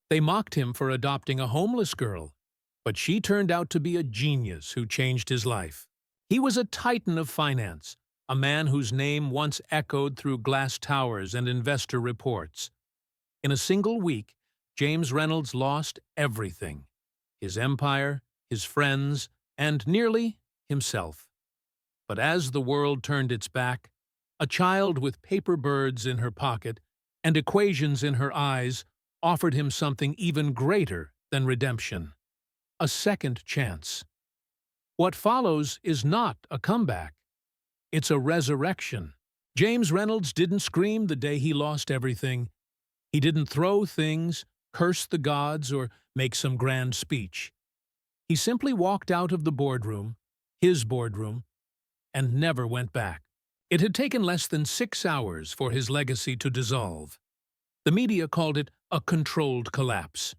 They mocked him for adopting a homeless girl, but she turned out to be a genius who changed his life. He was a titan of finance, a man whose name once echoed through glass towers and investor reports. In a single week, James Reynolds lost everything: his empire, his friends, and nearly himself. But as the world turned its back, a child with paper birds in her pocket and equations in her eyes offered him something even greater than redemption: a second chance. What follows is not a comeback. It's a resurrection. James Reynolds didn't scream the day he lost everything. He didn't throw things, curse the gods, or make some grand speech. He simply walked out of the boardroom, his boardroom, and never went back. It had taken less than 6 hours for his legacy to dissolve. The media called it a controlled collapse.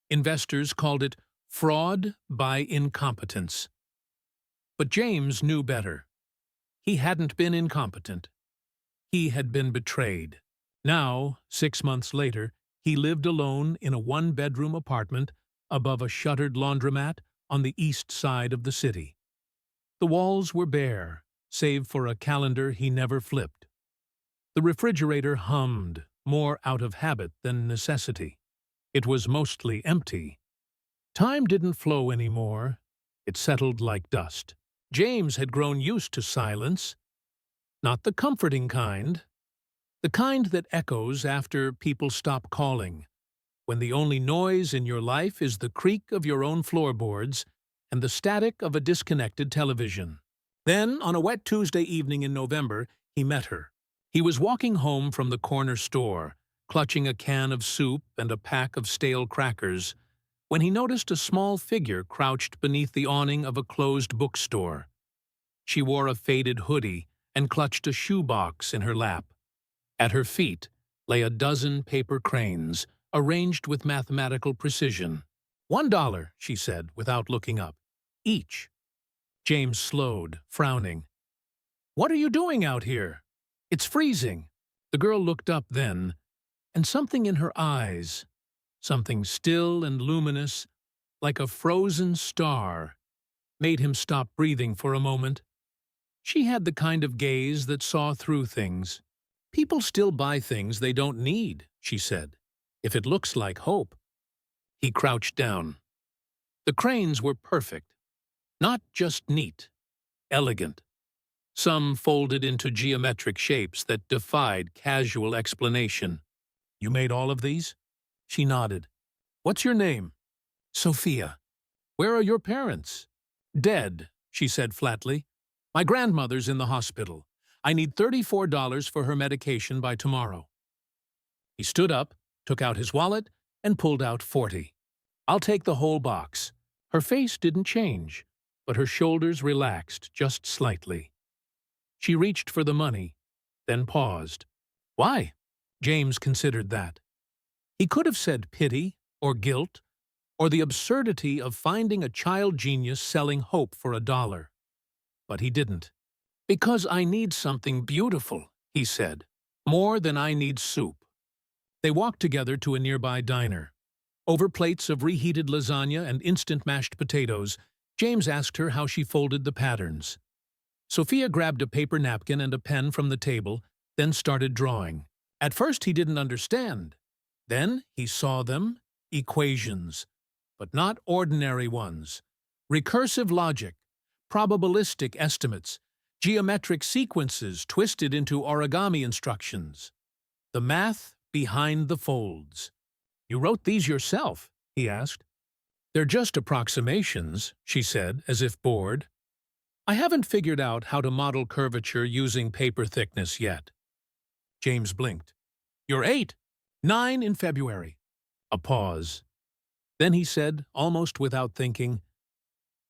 Investors called it fraud by incompetence. But James knew better. He hadn't been incompetent. He had been betrayed. Now, 6 months later, he lived alone in a one-bedroom apartment above a shuttered laundromat on the east side of the city. The walls were bare, save for a calendar he never flipped. The refrigerator hummed, more out of habit than necessity. It was mostly empty. Time didn't flow anymore. It settled like dust. James had grown used to silence. Not the comforting kind. The kind that echoes after people stop calling, when the only noise in your life is the creak of your own floorboards and the static of a disconnected television. Then, on a wet Tuesday evening in November, he met her. He was walking home from the corner store, clutching a can of soup and a pack of stale crackers, when he noticed a small figure crouched beneath the awning of a closed bookstore. She wore a faded hoodie and clutched a shoebox in her lap. At her feet lay a dozen paper cranes, arranged with mathematical precision. $1, she said, without looking up. Each. James slowed, frowning. What are you doing out here? It's freezing. The girl looked up then, and something in her eyes, something still and luminous, like a frozen star, made him stop breathing for a moment. She had the kind of gaze that saw through things. People still buy things they don't need, she said, if it looks like hope. He crouched down. The cranes were perfect. Not just neat, elegant. Some folded into geometric shapes that defied casual explanation. You made all of these? She nodded. What's your name? Sophia. Where are your parents? Dead, she said flatly. My grandmother's in the hospital. I need $34 for her medication by tomorrow. He stood up, took out his wallet, and pulled out 40. I'll take the whole box. Her face didn't change, but her shoulders relaxed just slightly. She reached for the money, then paused. Why? James considered that. He could have said pity, or guilt, or the absurdity of finding a child genius selling hope for $1. But he didn't. Because I need something beautiful, he said. More than I need soup. They walked together to a nearby diner. Over plates of reheated lasagna and instant mashed potatoes, James asked her how she folded the patterns. Sophia grabbed a paper napkin and a pen from the table, then started drawing. At first he didn't understand. Then he saw them, equations, but not ordinary ones. Recursive logic, probabilistic estimates, geometric sequences twisted into origami instructions. The math behind the folds. You wrote these yourself? He asked. They're just approximations, she said, as if bored. I haven't figured out how to model curvature using paper thickness yet. James blinked. You're 8. 9 in February. A pause. Then he said, almost without thinking,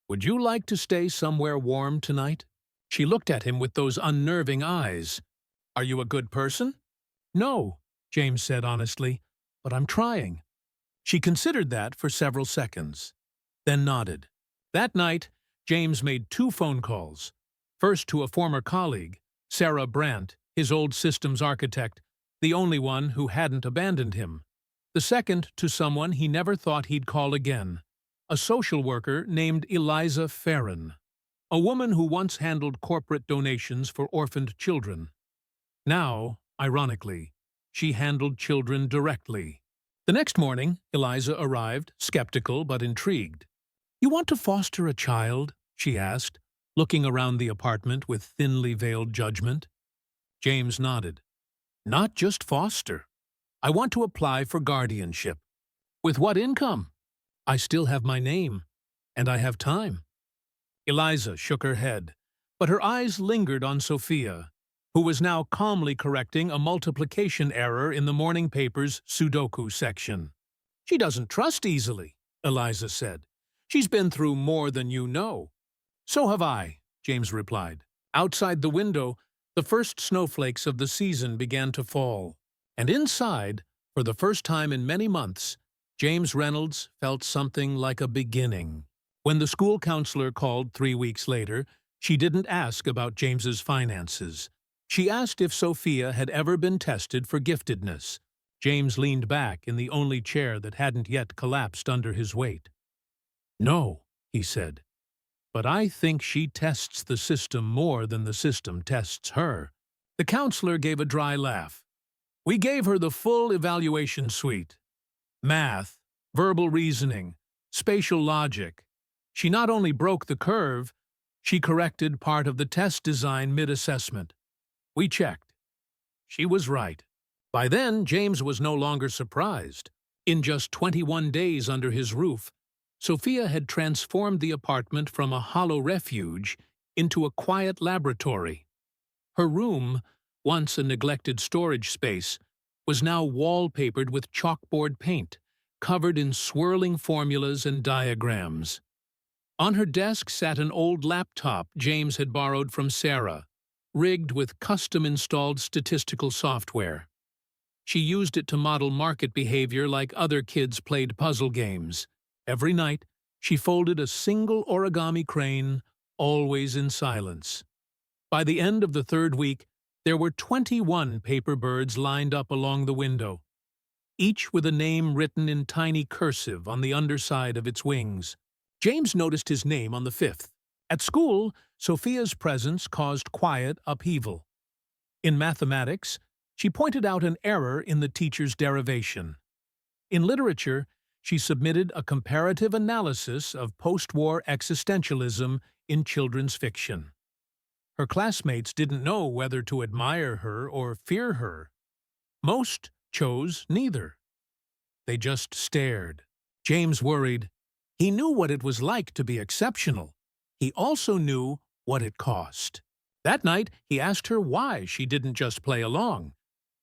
Would you like to stay somewhere warm tonight? She looked at him with those unnerving eyes. Are you a good person? No, James said honestly, but I'm trying. She considered that for several seconds, then nodded. That night, James made 2 phone calls. First to a former colleague, Sarah Brandt, his old systems architect, the only one who hadn't abandoned him. The second to someone he never thought he'd call again, a social worker named Eliza Farron, a woman who once handled corporate donations for orphaned children. Now, ironically, she handled children directly. The next morning, Eliza arrived, skeptical but intrigued. "You want to foster a child?" she asked, looking around the apartment with thinly veiled judgment. James nodded. "Not just foster. I want to apply for guardianship." "With what income?" "I still have my name, and I have time." Eliza shook her head, but her eyes lingered on Sophia, who was now calmly correcting a multiplication error in the morning paper's Sudoku section. "She doesn't trust easily," Eliza said. "She's been through more than you know." "So have I," James replied. Outside the window, the first snowflakes of the season began to fall, and inside, for the first time in many months, James Reynolds felt something like a beginning. When the school counselor called 3 weeks later, she didn't ask about James's finances. She asked if Sophia had ever been tested for giftedness. James leaned back in the only chair that hadn't yet collapsed under his weight. "No," he said, "but I think she tests the system more than the system tests her." The counselor gave a dry laugh. "We gave her the full evaluation suite. Math, verbal reasoning, spatial logic. She not only broke the curve, she corrected part of the test design mid-assessment. We checked. She was right." By then, James was no longer surprised. In just 21 days under his roof, Sophia had transformed the apartment from a hollow refuge into a quiet laboratory. Her room, once a neglected storage space, was now wallpapered with chalkboard paint, covered in swirling formulas and diagrams. On her desk sat an old laptop James had borrowed from Sarah, rigged with custom-installed statistical software. She used it to model market behavior like other kids played puzzle games. Every night, she folded a single origami crane, always in silence. By the end of the third week, there were 21 paper birds lined up along the window, each with a name written in tiny cursive on the underside of its wings. James noticed his name on the 5th. At school, Sophia's presence caused quiet upheaval. In mathematics, she pointed out an error in the teacher's derivation. In literature, she submitted a comparative analysis of post-war existentialism in children's fiction. Her classmates didn't know whether to admire her or fear her. Most chose neither. They just stared. James worried. He knew what it was like to be exceptional. He also knew what it cost. That night, he asked her why she didn't just play along,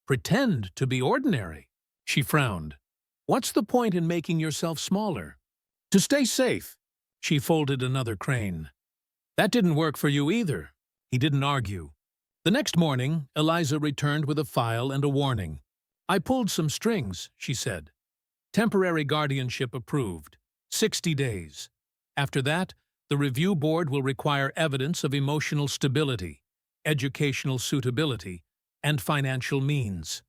pretend to be ordinary. She frowned. "What's the point in making yourself smaller?" "To stay safe." She folded another crane. "That didn't work for you either." He didn't argue. The next morning, Eliza returned with a file and a warning. "I pulled some strings," she said. "Temporary guardianship approved. 60 days. After that, the review board will require evidence of emotional stability, educational suitability, and financial means."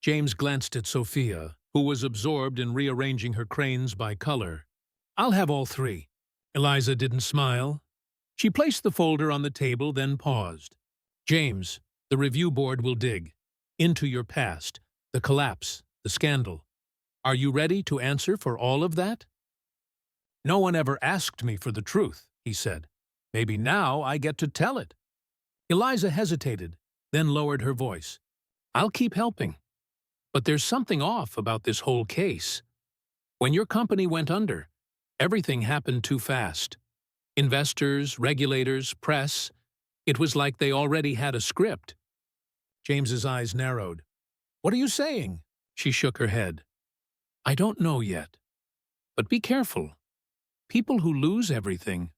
James glanced at Sophia, who was absorbed in rearranging her cranes by color. "I'll have all 3. Eliza didn't smile. She placed the folder on the table, then paused. "James, the review board will dig into your past, the collapse, the scandal. Are you ready to answer for all of that?" "No one ever asked me for the truth," he said. "Maybe now I get to tell it." Eliza hesitated, then lowered her voice. "I'll keep helping. But there's something off about this whole case. When your company went under, everything happened too fast. Investors, regulators, press, it was like they already had a script." James's eyes narrowed. "What are you saying?" She shook her head. "I don't know yet. But be careful. People who lose everything,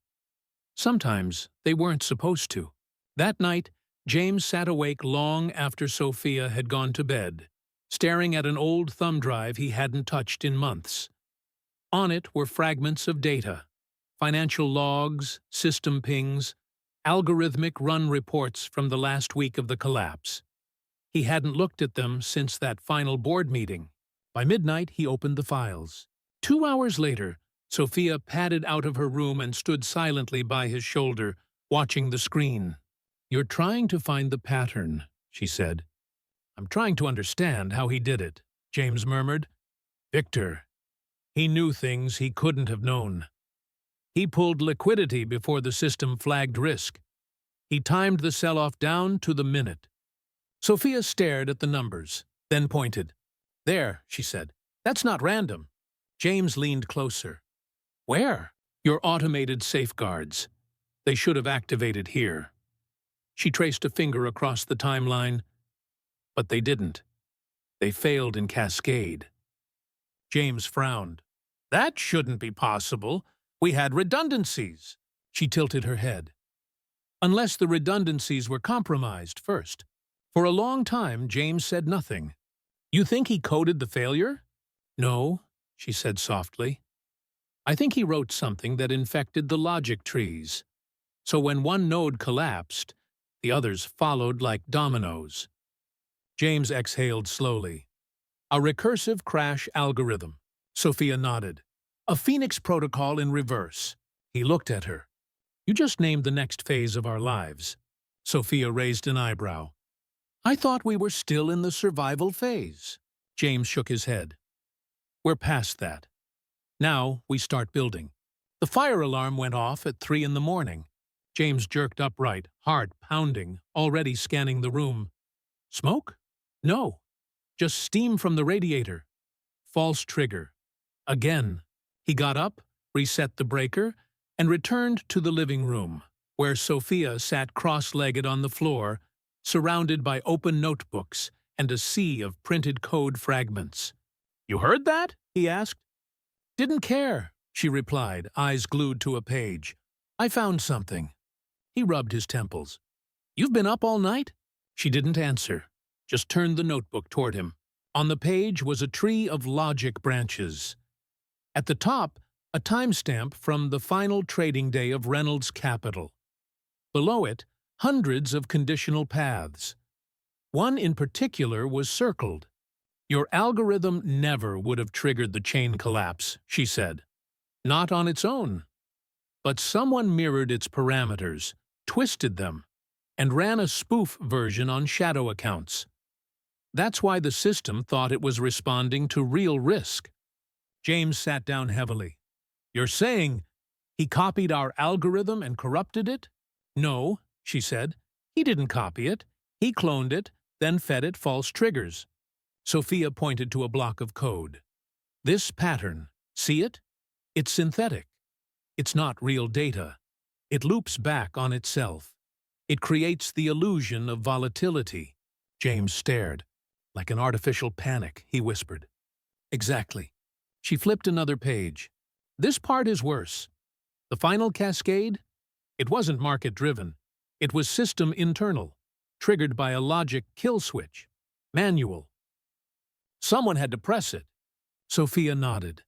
sometimes they weren't supposed to." That night, James sat awake long after Sophia had gone to bed, staring at an old thumb drive he hadn't touched in months. On it were fragments of data, financial logs, system pings, algorithmic run reports from the last week of the collapse. He hadn't looked at them since that final board meeting. By midnight, he opened the files. 2 hours later, Sophia padded out of her room and stood silently by his shoulder, watching the screen. "You're trying to find the pattern," she said. "I'm trying to understand how he did it," James murmured. "Victor, he knew things he couldn't have known. He pulled liquidity before the system flagged risk. He timed the sell-off down to the minute." Sophia stared at the numbers, then pointed. "There," she said. "That's not random." James leaned closer. "Where?" "Your automated safeguards. They should have activated here." She traced a finger across the timeline, but they didn't. They failed in cascade. James frowned. "That shouldn't be possible. We had redundancies." She tilted her head. "Unless the redundancies were compromised first." For a long time, James said nothing. "You think he coded the failure?" "No," she said softly. "I think he wrote something that infected the logic trees. So when one node collapsed, the others followed like dominoes." James exhaled slowly. "A recursive crash algorithm." Sophia nodded. "A Phoenix protocol in reverse." He looked at her. "You just named the next phase of our lives." Sophia raised an eyebrow. "I thought we were still in the survival phase." James shook his head. "We're past that. Now we start building." The fire alarm went off at 3 in the morning. James jerked upright, heart pounding, already scanning the room. "Smoke? No. Just steam from the radiator." False trigger. Again. He got up, reset the breaker, and returned to the living room, where Sophia sat cross-legged on the floor, surrounded by open notebooks and a sea of printed code fragments. "You heard that?" he asked. "Didn't care," she replied, eyes glued to a page. "I found something." He rubbed his temples. "You've been up all night?" She didn't answer, just turned the notebook toward him. On the page was a tree of logic branches. At the top, a timestamp from the final trading day of Reynolds Capital. Below it, hundreds of conditional paths. One in particular was circled. "Your algorithm never would have triggered the chain collapse," she said. "Not on its own. But someone mirrored its parameters, twisted them, and ran a spoof version on shadow accounts. That's why the system thought it was responding to real risk." James sat down heavily. "You're saying he copied our algorithm and corrupted it?" "No," she said. "He didn't copy it. He cloned it, then fed it false triggers." Sophia pointed to a block of code. "This pattern, see it? It's synthetic. It's not real data. It loops back on itself. It creates the illusion of volatility." James stared. "Like an artificial panic," he whispered. "Exactly." She flipped another page. "This part is worse. The final cascade? It wasn't market-driven. It was system-internal, triggered by a logic kill switch. Manual. Someone had to press it." Sophia nodded.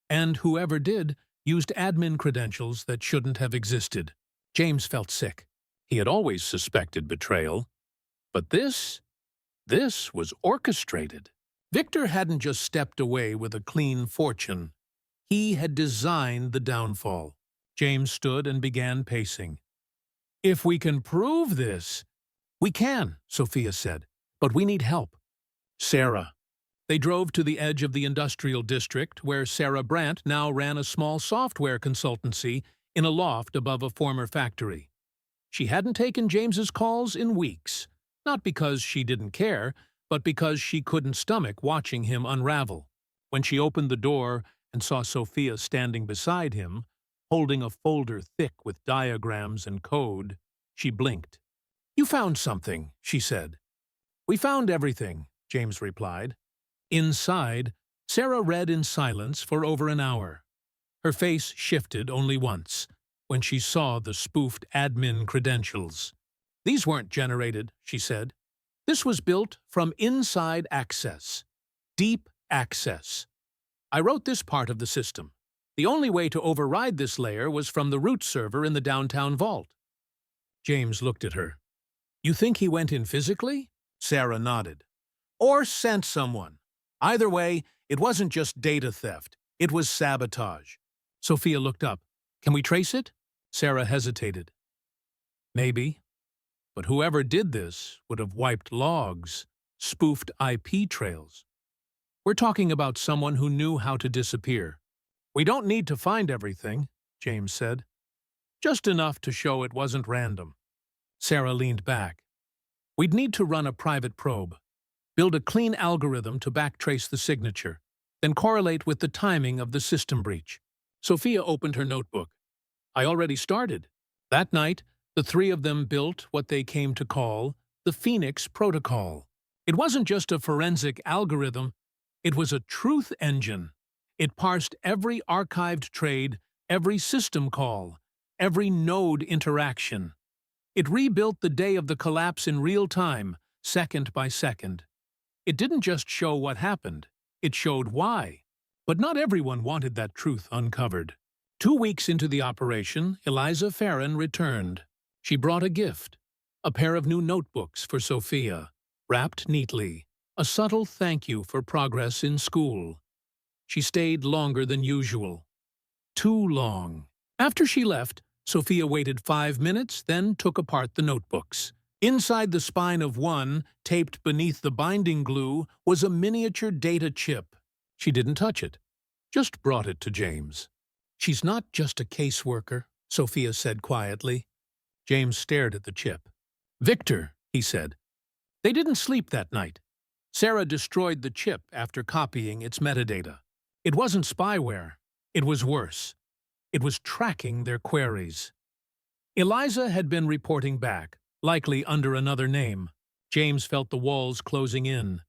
"And whoever did used admin credentials that shouldn't have existed." James felt sick. He had always suspected betrayal. But this was orchestrated. Victor hadn't just stepped away with a clean fortune. He had designed the downfall. James stood and began pacing. "If we can prove this—" "We can," Sophia said, "but we need help." "Sarah." They drove to the edge of the industrial district, where Sarah Brandt now ran a small software consultancy in a loft above a former factory. She hadn't taken James's calls in weeks, not because she didn't care, but because she couldn't stomach watching him unravel. When she opened the door and saw Sophia standing beside him, holding a folder thick with diagrams and code, she blinked. "You found something," she said. "We found everything," James replied. Inside, Sarah read in silence for over an hour. Her face shifted only once, when she saw the spoofed admin credentials. "These weren't generated," she said. "This was built from inside access. Deep access. I wrote this part of the system. The only way to override this layer was from the root server in the downtown vault." James looked at her. "You think he went in physically?" Sarah nodded. "Or sent someone. Either way, It wasn't just data theft. It was sabotage. Sophia looked up. Can we trace it? Sarah hesitated. Maybe. But whoever did this would have wiped logs, spoofed IP trails. We're talking about someone who knew how to disappear. We don't need to find everything, James said. Just enough to show it wasn't random. Sarah leaned back. We'd need to run a private probe, build a clean algorithm to backtrace the signature, then correlate with the timing of the system breach. Sophia opened her notebook. I already started. That night, the three of them built what they came to call the Phoenix Protocol. It wasn't just a forensic algorithm, it was a truth engine. It parsed every archived trade, every system call, every node interaction. It rebuilt the day of the collapse in real time, second by second. It didn't just show what happened, it showed why. But not everyone wanted that truth uncovered. 2 weeks into the operation, Eliza Farron returned. She brought a gift, a pair of new notebooks for Sophia, wrapped neatly, a subtle thank you for progress in school. She stayed longer than usual. Too long. After she left, Sophia waited 5 minutes, then took apart the notebooks. Inside the spine of one, taped beneath the binding glue, was a miniature data chip. She didn't touch it, just brought it to James. She's not just a caseworker, Sophia said quietly. James stared at the chip. Victor, he said. They didn't sleep that night. Sarah destroyed the chip after copying its metadata. It wasn't spyware. It was worse. It was tracking their queries. Eliza had been reporting back, likely under another name. James felt the walls closing in.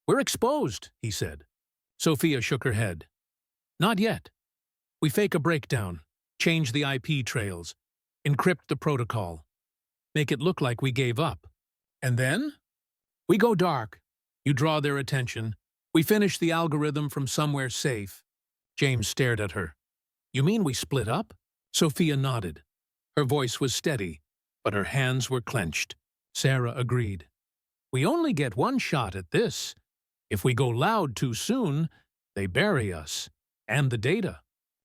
We're exposed, he said. Sophia shook her head. Not yet. We fake a breakdown, change the IP trails, encrypt the protocol, make it look like we gave up. And then? We go dark. You draw their attention. We finish the algorithm from somewhere safe. James stared at her. You mean we split up? Sophia nodded. Her voice was steady, but her hands were clenched. Sarah agreed. We only get one shot at this. If we go loud too soon, they bury us. And the data.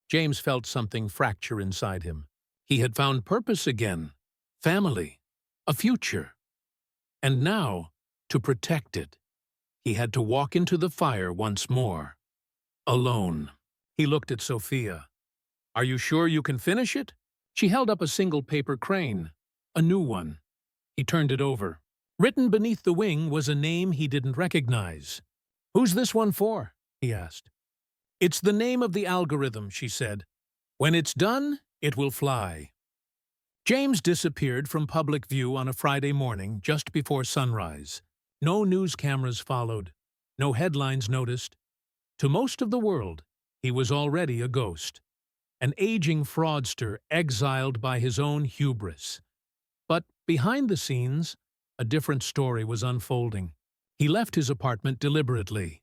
James felt something fracture inside him. He had found purpose again. Family. A future. And now, to protect it, he had to walk into the fire once more. Alone. He looked at Sophia. Are you sure you can finish it? She held up a single paper crane. A new one. He turned it over. Written beneath the wing was a name he didn't recognize. Who's this one for? He asked. It's the name of the algorithm, she said. When it's done, it will fly. James disappeared from public view on a Friday morning just before sunrise. No news cameras followed. No headlines noticed. To most of the world, he was already a ghost. An aging fraudster exiled by his own hubris. But behind the scenes, a different story was unfolding. He left his apartment deliberately.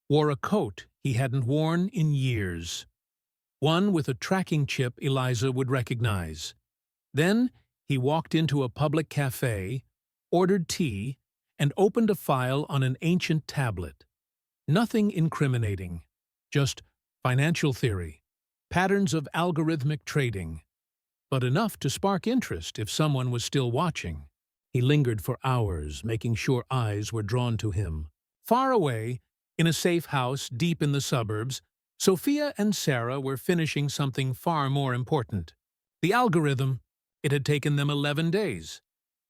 Wore a coat he hadn't worn in years. One with a tracking chip Eliza would recognize. Then he walked into a public cafe, ordered tea, and opened a file on an ancient tablet. Nothing incriminating, just financial theory, patterns of algorithmic trading, but enough to spark interest if someone was still watching. He lingered for hours, making sure eyes were drawn to him. Far away, in a safe house deep in the suburbs, Sophia and Sarah were finishing something far more important. The algorithm. It had taken them 11 days.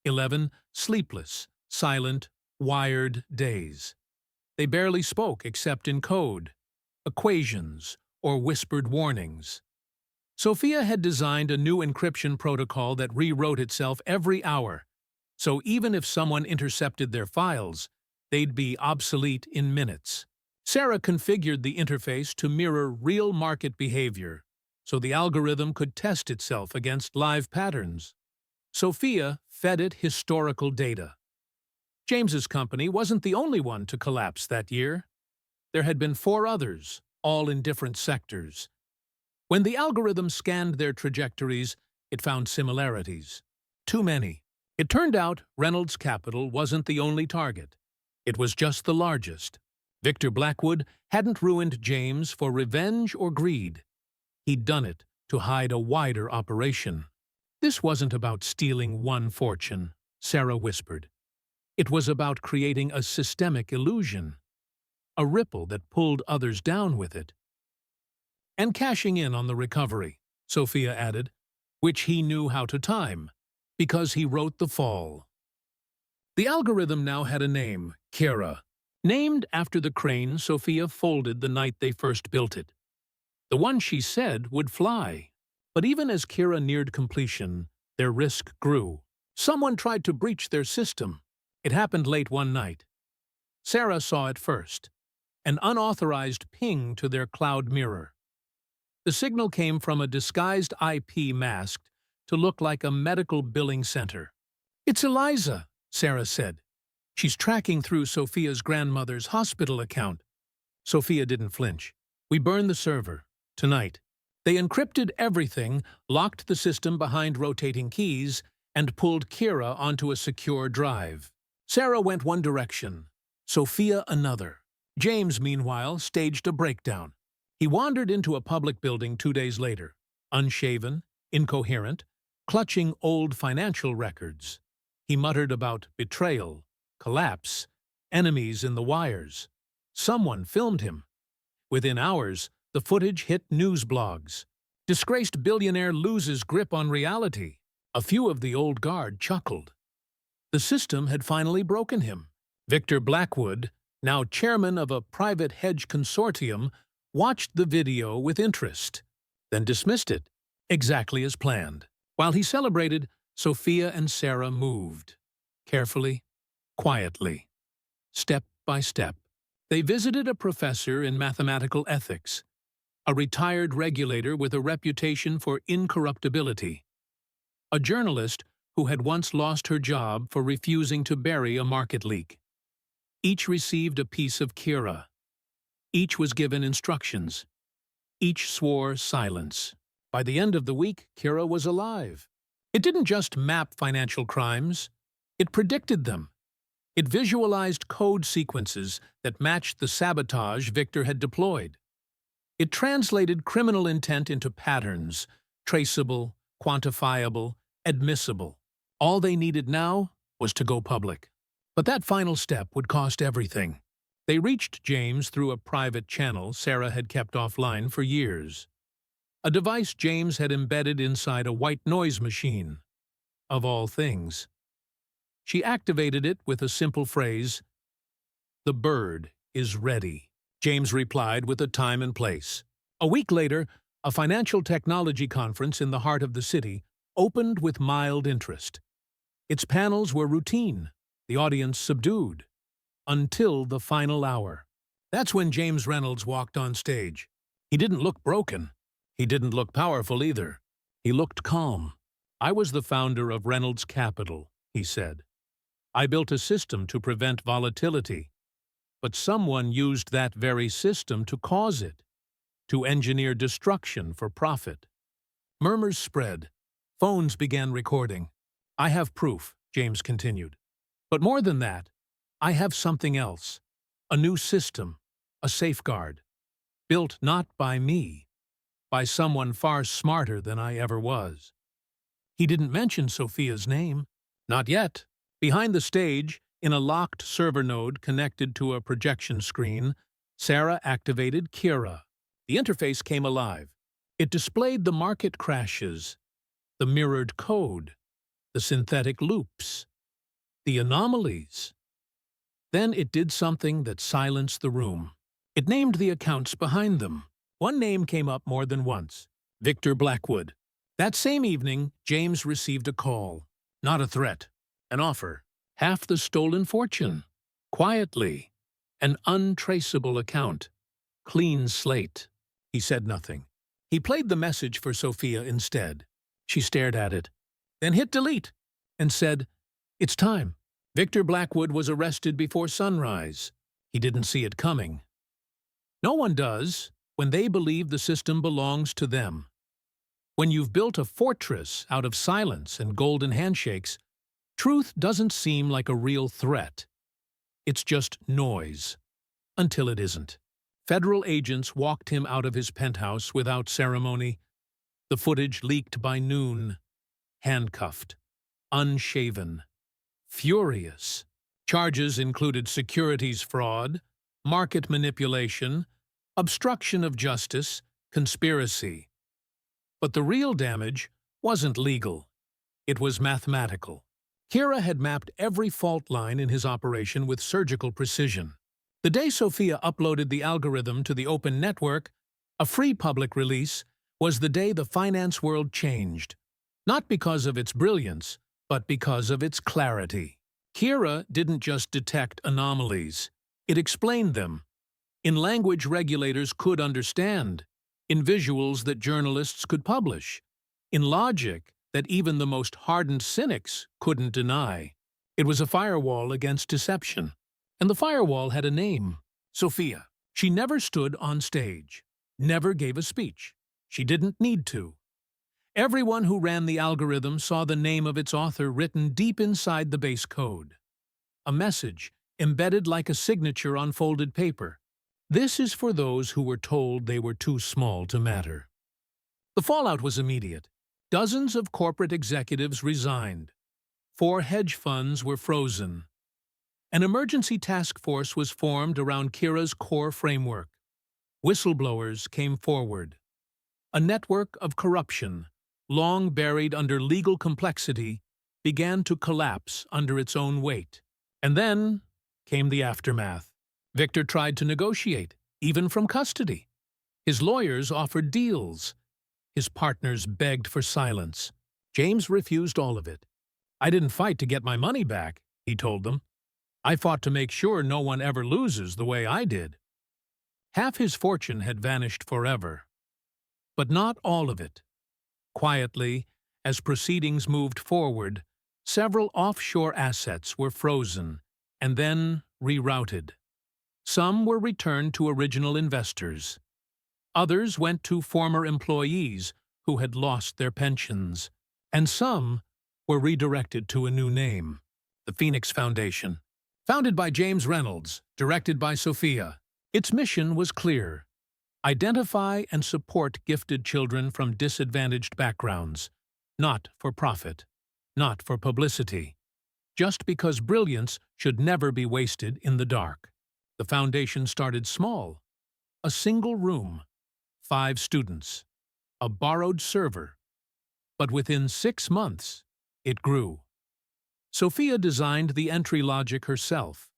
11 sleepless, silent, wired days. They barely spoke except in code, equations, or whispered warnings. Sophia had designed a new encryption protocol that rewrote itself every hour, so even if someone intercepted their files, they'd be obsolete in minutes. Sarah configured the interface to mirror real market behavior, so the algorithm could test itself against live patterns. Sophia fed it historical data. James's company wasn't the only one to collapse that year. There had been 4 others, all in different sectors. When the algorithm scanned their trajectories, it found similarities. Too many. It turned out Reynolds Capital wasn't the only target. It was just the largest. Victor Blackwood hadn't ruined James for revenge or greed. He'd done it to hide a wider operation. This wasn't about stealing one fortune, Sarah whispered. It was about creating a systemic illusion, a ripple that pulled others down with it. And cashing in on the recovery, Sophia added, which he knew how to time, because he wrote the fall. The algorithm now had a name, Kira, named after the crane Sophia folded the night they first built it. The one she said would fly. But even as Kira neared completion, their risk grew. Someone tried to breach their system. It happened late one night. Sarah saw it first, an unauthorized ping to their cloud mirror. The signal came from a disguised IP masked to look like a medical billing center. "It's Eliza," Sarah said. "She's tracking through Sophia's grandmother's hospital account." Sophia didn't flinch. "We burned the server. Tonight." They encrypted everything, locked the system behind rotating keys, and pulled Kira onto a secure drive. Sarah went one direction, Sophia another. James, meanwhile, staged a breakdown. He wandered into a public building 2 days later, unshaven, incoherent, clutching old financial records. He muttered about betrayal, collapse, enemies in the wires. Someone filmed him. Within hours, the footage hit news blogs. Disgraced billionaire loses grip on reality. A few of the old guard chuckled. The system had finally broken him. Victor Blackwood, now chairman of a private hedge consortium, watched the video with interest, then dismissed it, exactly as planned. While he celebrated, Sophia and Sarah moved. Carefully, quietly, step by step. They visited a professor in mathematical ethics, a retired regulator with a reputation for incorruptibility, a journalist who had once lost her job for refusing to bury a market leak. Each received a piece of Kira. Each was given instructions. Each swore silence. By the end of the week, Kira was alive. It didn't just map financial crimes. It predicted them. It visualized code sequences that matched the sabotage Victor had deployed. It translated criminal intent into patterns, traceable, quantifiable, admissible. All they needed now was to go public. But that final step would cost everything. They reached James through a private channel Sarah had kept offline for years. A device James had embedded inside a white noise machine, of all things. She activated it with a simple phrase, "The bird is ready." James replied with a time and place. A week later, a financial technology conference in the heart of the city opened with mild interest. Its panels were routine, the audience subdued, until the final hour. That's when James Reynolds walked on stage. He didn't look broken. He didn't look powerful either. He looked calm. "I was the founder of Reynolds Capital," he said. "I built a system to prevent volatility. But someone used that very system to cause it, to engineer destruction for profit." Murmurs spread. Phones began recording. "I have proof," James continued. "But more than that, I have something else. A new system, a safeguard. Built not by me, by someone far smarter than I ever was." He didn't mention Sophia's name. Not yet. Behind the stage, in a locked server node connected to a projection screen, Sarah activated Kira. The interface came alive. It displayed the market crashes, the mirrored code, the synthetic loops, the anomalies. Then it did something that silenced the room. It named the accounts behind them. One name came up more than once, Victor Blackwood. That same evening, James received a call. Not a threat, an offer. Half the stolen fortune. Quietly. An untraceable account. Clean slate. He said nothing. He played the message for Sophia instead. She stared at it, then hit delete, and said, "It's time." Victor Blackwood was arrested before sunrise. He didn't see it coming. No one does when they believe the system belongs to them. When you've built a fortress out of silence and golden handshakes, truth doesn't seem like a real threat. It's just noise. until it isn't. Federal agents walked him out of his penthouse without ceremony. The footage leaked by noon. Handcuffed, unshaven, furious. Charges included securities fraud, market manipulation, obstruction of justice, conspiracy. But the real damage wasn't legal. It was mathematical. Kira had mapped every fault line in his operation with surgical precision. The day Sophia uploaded the algorithm to the open network, a free public release, was the day the finance world changed. Not because of its brilliance, but because of its clarity. Kira didn't just detect anomalies. It explained them. In language regulators could understand. In visuals that journalists could publish. In logic that even the most hardened cynics couldn't deny. It was a firewall against deception. And the firewall had a name. Sophia. She never stood on stage. Never gave a speech. She didn't need to. Everyone who ran the algorithm saw the name of its author written deep inside the base code. A message, embedded like a signature on folded paper. This is for those who were told they were too small to matter. The fallout was immediate. Dozens of corporate executives resigned. 4 hedge funds were frozen. An emergency task force was formed around Kira's core framework. Whistleblowers came forward. A network of corruption, long buried under legal complexity, began to collapse under its own weight. And then came the aftermath. Victor tried to negotiate, even from custody. His lawyers offered deals. His partners begged for silence. James refused all of it. "I didn't fight to get my money back," he told them. "I fought to make sure no one ever loses the way I did." Half his fortune had vanished forever. But not all of it. Quietly, as proceedings moved forward, several offshore assets were frozen and then rerouted. Some were returned to original investors. Others went to former employees who had lost their pensions. And some were redirected to a new name, the Phoenix Foundation. Founded by James Reynolds, directed by Sophia, its mission was clear. Identify and support gifted children from disadvantaged backgrounds, not for profit, not for publicity, just because brilliance should never be wasted in the dark. The foundation started small. A single room, 5 students, a borrowed server. But within 6 months, it grew. Sophia designed the entry logic herself.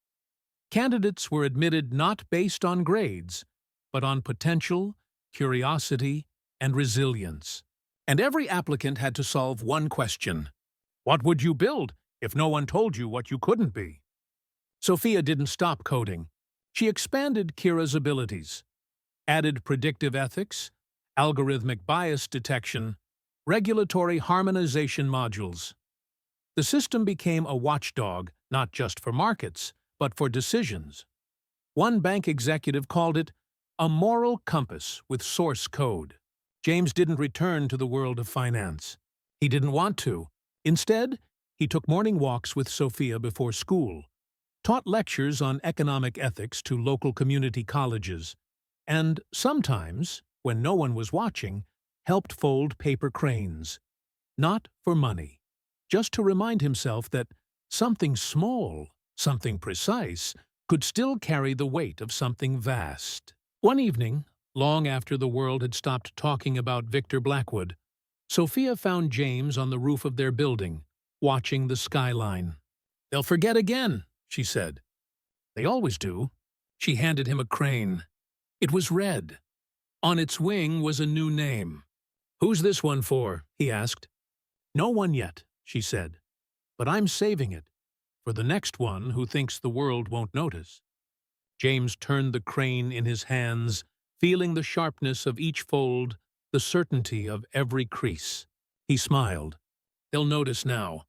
Candidates were admitted not based on grades, but on potential, curiosity, and resilience. And every applicant had to solve one question. What would you build if no one told you what you couldn't be? Sophia didn't stop coding. She expanded Kira's abilities, added predictive ethics, algorithmic bias detection, regulatory harmonization modules. The system became a watchdog, not just for markets, but for decisions. One bank executive called it a moral compass with source code. James didn't return to the world of finance. He didn't want to. Instead, he took morning walks with Sophia before school, taught lectures on economic ethics to local community colleges, and sometimes, when no one was watching, helped fold paper cranes. Not for money, just to remind himself that something small, something precise, could still carry the weight of something vast. One evening, long after the world had stopped talking about Victor Blackwood, Sophia found James on the roof of their building, watching the skyline. "They'll forget again," she said. "They always do." She handed him a crane. It was red. On its wing was a new name. "Who's this one for?" he asked. "No one yet," she said. "But I'm saving it for the next one who thinks the world won't notice." James turned the crane in his hands, feeling the sharpness of each fold, the certainty of every crease. He smiled. "They'll notice now.